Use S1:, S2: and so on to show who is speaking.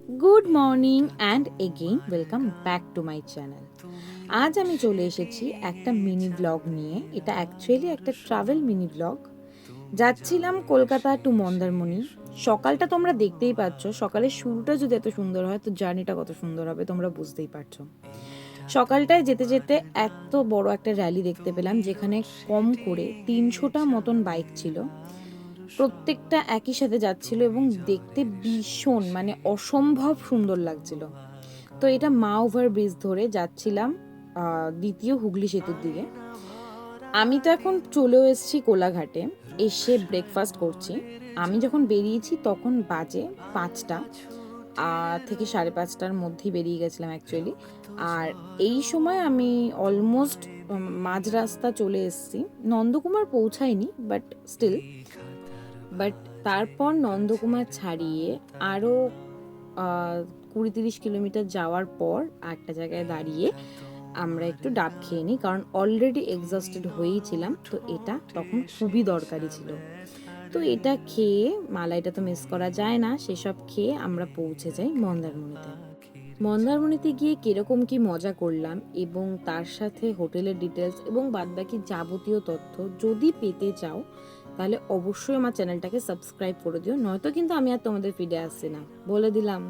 S1: Good morning and again welcome back to my channel. আজ আমি চলে এসেছি একটা মিনি ব্লগ নিয়ে। এটা অ্যাকচুয়ালি একটা ট্রাভেল মিনি ব্লগ। যাচ্ছিলাম কলকাতা টু মন্দারমণি। সকালটা তোমরা দেখতেই পাচ্ছ, সকালের শুরুটা যদি এত সুন্দর হয় তো জার্নিটা কত সুন্দর হবে তোমরা বুঝতেই পারছো। সকালটায় যেতে যেতে এত বড় একটা র্যালি দেখতে পেলাম, যেখানে কম করে 300টা মতন বাইক ছিল। প্রত্যেকটা একই সাথে যাচ্ছিল এবং দেখতে ভীষণ অসম্ভব সুন্দর লাগছিল। তো এটা মা ওভার ব্রিজ ধরে যাচ্ছিলাম দ্বিতীয় হুগলি সেতুর দিকে। আমি তো এখন চলেও এসেছি কোলাঘাটে, এসে ব্রেকফাস্ট করছি। আমি যখন বেরিয়েছি তখন বাজে 5টা থেকে 5:30টার মধ্যেই বেরিয়ে গেছিলাম অ্যাকচুয়ালি। আর এই সময় আমি অলমোস্ট মাঝ রাস্তা চলে এসেছি। নন্দকুমার পৌঁছাইনি, বাট তারপর নন্দকুমার ছাড়িয়ে আরও 20-30 কিলোমিটার যাওয়ার পর একটা জায়গায় দাঁড়িয়ে আমরা একটু ডাব খেয়ে নিই, কারণ অলরেডি এক্সস্টেড হয়েই ছিলাম, তো এটা তখন খুবই দরকারি ছিল। তো এটা খেয়ে, মালাইটা তো মিস করা যায় না, সেসব খেয়ে আমরা পৌঁছে যাই মন্দারমণিতে। মন্দারমণিতে গিয়ে কিরকম কি মজা করলাম এবং তার সাথে হোটেলের ডিটেলস এবং বাদবাকি যাবতীয় তথ্য যদি পেতে চাও, তাহলে অবশ্যই আমার চ্যানেলটাকে সাবস্ক্রাইব করে দিও, নয়তো কিন্তু আমি আর তোমাদের ফিডে আসছি না, বলে দিলাম।